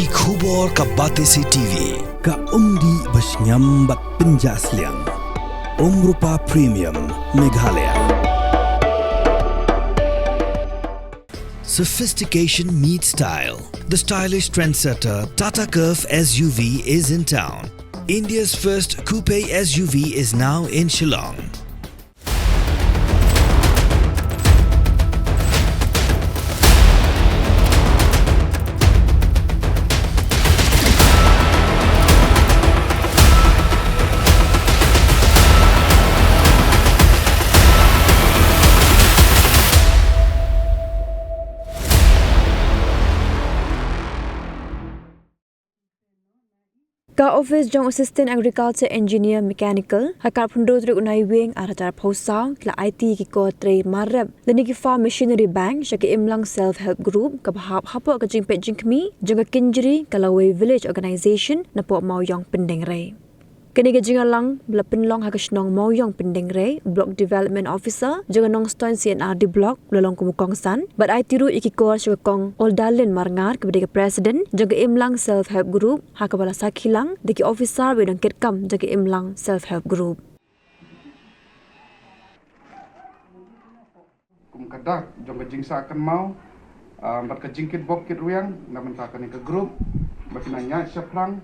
Ki khubor ka Batesi TV. Ka umdi basnyambak penjaslian. Rupa Premium Meghalaya. Sophistication meets style. The stylish trendsetter Tata Curve SUV is in town. India's first coupe SUV is now in Shillong. Ka office jong assistant agriculture engineer mechanical hakar phundo truk unai wing aratar phosang la IT ki ko tre marab leni ki farm machinery bank shaki imlang self help group ka bahap hapo ka jingpe jingkmi jonga kinjri kalaway village organization na po mauyong pendeng rei kini ga jingalang bla pinlong hakasnong mauyong pendeng rei block development officer jonga nong stone CNRD block lolong kumukong san but IT ru ikikor shakong oldalin marngar kepada president jonga imlang self help group hakabala sakhilang deki officer wedang ketkam jonga imlang self help group kum kadak jonga jingsa akan mau bat ka jingkit bokit ruyang na menta kani ke group bakinanya syafrang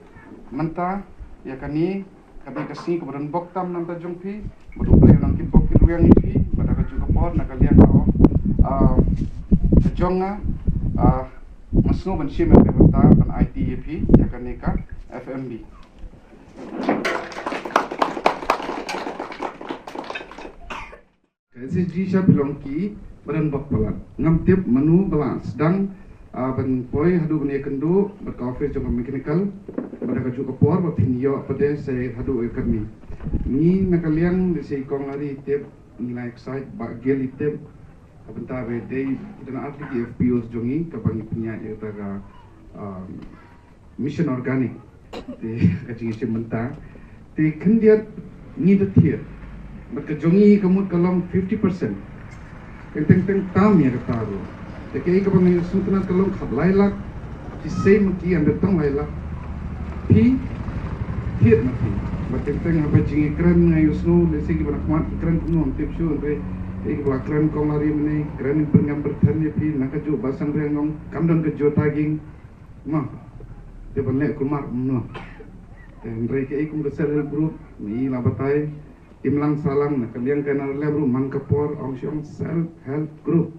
menta ya kani kabe kasni kemudian boktam nang ta jongpi bodu play nang kit bokit ruyang ipi pada ka juga por na kalian ka jonga masnu ban shime ke benta ban IT ipi ya kani ka FMB SSG sya bilongki badan bakpalat ngam tip menu balance dan ban poi hadu bani kendu bat ka office jong mechanical pada ka juga por ba pinyo pada saya hadu kami ni nakalian de sei kong hari tip nilai excite ba gel tip abenta be dei dan atli FPOs jongi ka bani punya ya ta mission organic de ka jingi sementa te kendiat ni de tier bat ka jongi kamut kalong 50% teng tam ya taru te kei ka bani sutna kalong khat lailak ki sei maki anda tong lailak pi tiet mati bateng apa jingi kran ngai usnu lesi ki bana kmat kran kuno tip shu be ek ba kran kong lari mene kran berngam berthan ye pi nakaju basang rengong kamdon ke jotaging ma te banle kumar no ten re ke ikum ke sel group ni la batai imlang salang na kaliang kana lebru mangkapor ongsyong self help group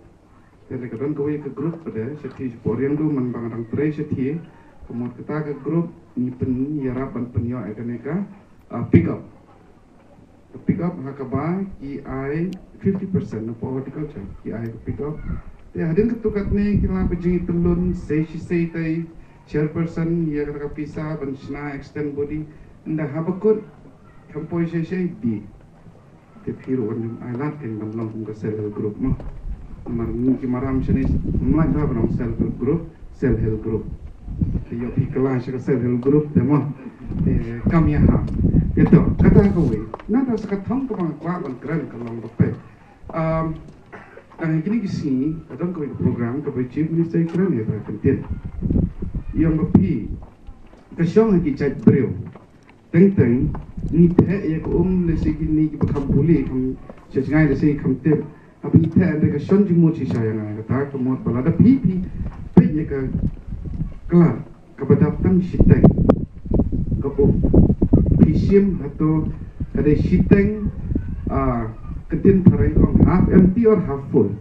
te re kadon ko ke group pada seti poriang du man bangang tre seti kemudian kita ke grup ni penyerapan penyo ekaneka pick up hakaba EI 50% na horticulture EI pick up te hadin ketukat ni kila pejingi telun sei tai chairperson ya kata pisa ban sna extend body nda habakut kampoi sei di te piru on island kan ban long ke sel group mo mar ni ki maram sini mlai ba ban sel group sel help group yo kelas ke self help group demo kami ha itu kata kowe nada sakathong ko bang kwa ban kran kalong rope dan kini kisi adon ko program ko chief minister kran ya pentin yang bepi kasyong ki chat breu teng ni the ya ko lesi kini ki puli kam sejngai lesi kam tip api the ande kasyong jimu chi sayang kata ko mot balada pi pe ya ka kelar kepadatan siteng keum pisim atau ada siteng ketin tarai on half empty or half full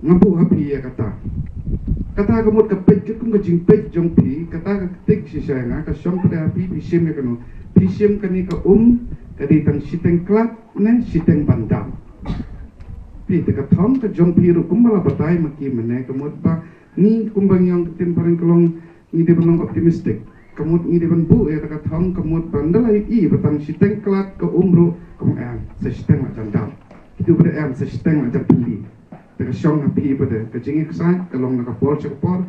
ngabu hapi ya kata kemut kepej kum ke jingpej jong pi kata ketik si sayang ka syong pada api pisim ya kanu pisim kani ke kadi tang siteng klat nen siteng bandam pi teka thom ka jong pi ru kumbala batai maki mene kemut ba ni kumbang yang ketin paring kelong ni de benong optimistic kemut ni de ben bu ya teka thom kemut bandalai I batang siteng klat ke umru kum am se siteng macam dam itu pada am se siteng macam pili teka syong api pada ke jingi kesai kelong nak por cekpor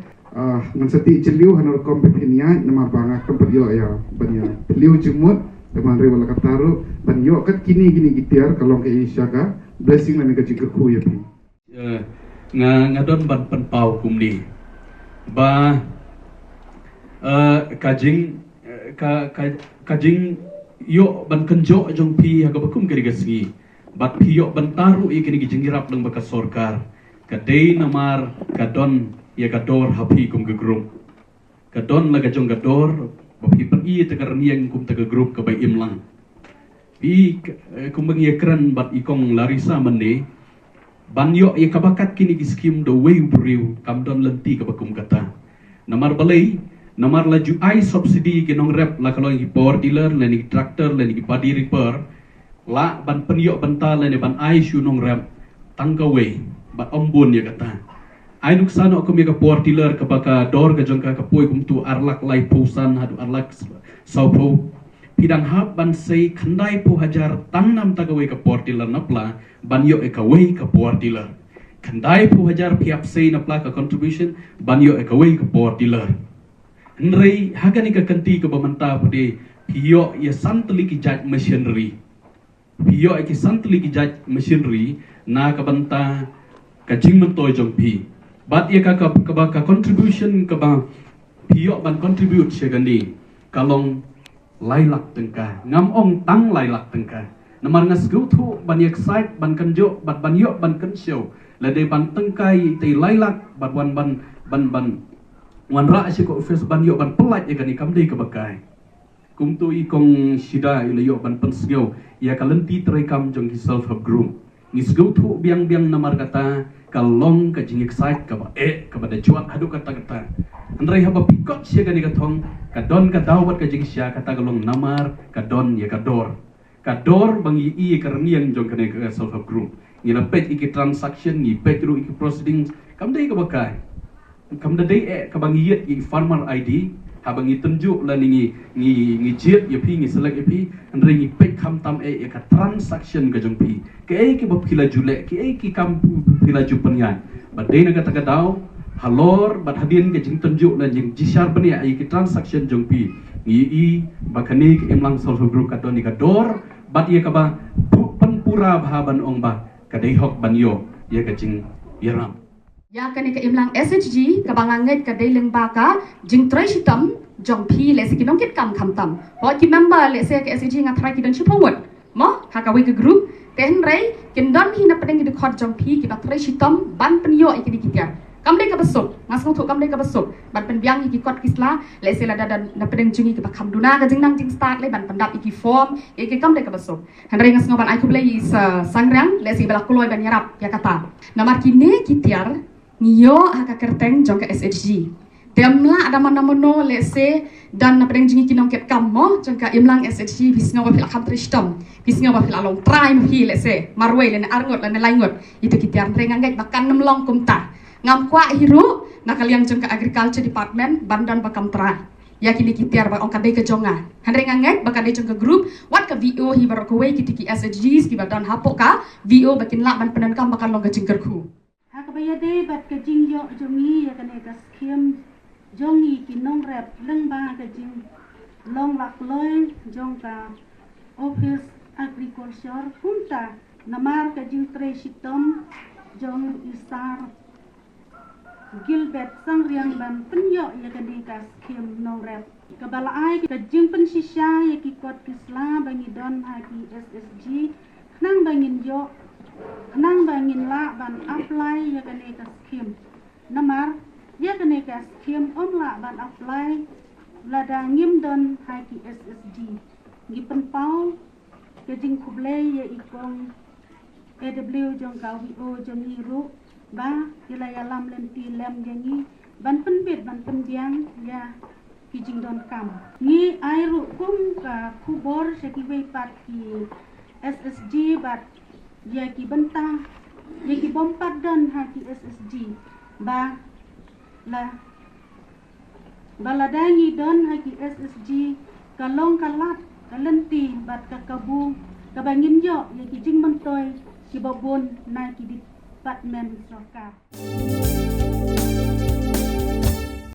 menseti celiu hanor kompetinia nama banga tempat yo ya banya liu jumut teman rewala kataru ban yo kat kini gitiar kalong ke isyaga blessing na nega jikku ya pi ngadon ban penpau kumni ba kajing yo ban kenjo jong pi ha bakum kari gasgi bat pi yo ban taru i kini jinggirap lang baka sorkar kadai namar kadon ya gador hapi kum gegrum kadon laga jong gador bapi per i tegar niang kum tegar grup ke bai imlang pi kum bangi kran bat ikong larisa mende banyo ya kabakat kini giskim the way buriu kam don lenti ke bakum kata namar balai namar laju ai subsidi ke nong rep la kalau power dealer la ni tractor la ni padi repair la ban penyo banta la ni ban ai shu nong rep tanggawe ba ombun ya kata ai nuksano ko mi ka power dealer ka baka dor ka jong ka poi kum tu arlak lai pusan hadu arlak saupo pidang hab ban sei khandai po hajar tangnam tagawe ka power dealer napla banyo e ka wei ka power dealer khandai po hajar piap sei napla ka contribution banyo e ka wei ka power dealer Nrei hagani ka kanti ka bamanta pade hiyo ya santli ki judge machinery hiyo ki santli ki judge machinery na ka banta ka jingman toy jong pi bat ya ka contribution ka ba hiyo ban contribute segani kalong lailak tengka ngam ong tang lailak tengka namar ngas gutu ban yak site ban kanjo bat ban yo ban kan show la de ban tengkai te lailak bat ban wan ra si ko office ban yo ban pelat ya gani kamdei ke bakai kum tu ikong sida ila yo ban pensgeu ya kalenti terekam jong ki self help group ni sgeu tu biang namar kata kalong ka jing excite ka ba ka bada juat hadu kata andrai haba pikot sia gani katong kadon ka dawat ka jing sia kata kalong namar kadon ya kador bangi i karniang jong kane ka self help group ni pet iki transaction ni pet ru iki proceedings kamdei ke bakai kam da dai ka bangi i farmer ID ha bangi tunjuk la ni jet ya pi ni select ya pi andre ni pek kam tam ka transaction ka jong pi ke bab kila jule ke kam kila ju penyan badai na kata daw halor bad hadin ke jing tunjuk la jing jishar penia ki transaction jong pi ni bakani ke emlang solve group ka don ni ka dor bad ye ka ba penpura bahaban ong ba kadai hok banyo ye ka jing yaram ya kani ka imlang SHG ka banganget ka daileng baka jing trai sitam jong pi le siki nongkit kam tam ho ki member le se ka SHG nga trai ki don chupawat mo ha ka we ka group ten rai kin don hi na pedeng ki khot jong pi ki ba trai sitam ban penyo iki di kitia kam de ka basuk ngasong thu kam de ka basuk ban pen biang iki kot kisla le se la da na pedeng jungi ki ba kham duna ka jing nang jing start le ban pendap iki form iki kam de ka basuk han rai ngas ngoban ai ku ble is sangrang le si bala kuloi ban yarap ya kata namar kine kitiar Ngiyo haka kerteng jong ke SHG. Temla ada mana mono lese dan na pedeng jingi kinong ket kammo jong ka imlang SHG bisnga wa fil khamtristom. Bisnga wa fil along try hi lese marwe le arngot le laingot. Itu kitiar rengangai bakan nemlong kumta. Ngam kwa hiru nakaliang jong ka agriculture department bandan bakam try. Ya kini kitiar ba ong kadai ke jonga. Hanrengangai bakadai jong ka group wat ka VO hi barokwe kitiki SHGs ki badan hapok ka VO bakin la ban penan kam bakan long ka jingkerku. Kabaya bat ka jing yo jongi ya kane ka skim jongi ki nong rep leng ba ka jing long lak loy jong ka office agriculture punta namar ka jing tre sitom jong isar Gilbert Sangriang ban penyo ya kane ka skim nong rep kabala ai ka jing pensisya ya ki kot kisla bangi don ha ki SSG nang bangin yo nang bangin la ban apply ya kane ka scheme namar ya kane ka scheme on la ban apply la da ngim don hai ki SSG ngi pen pau ke jing kuble ya ikong AW jong ka WO jong iru ba ila ya lam lenti lem jangi ban pen bit ban pen biang ya ki jing don kam ni airu kum ka kubor sekiwe pat ki SSG bat ya ki bentang ya ki bompat dan haki SSG ba la baladangi don haki SSG kalong kalat kalenti bat kakabu kabangin yo ya ki jing mentoy ki babon na ki department sarkar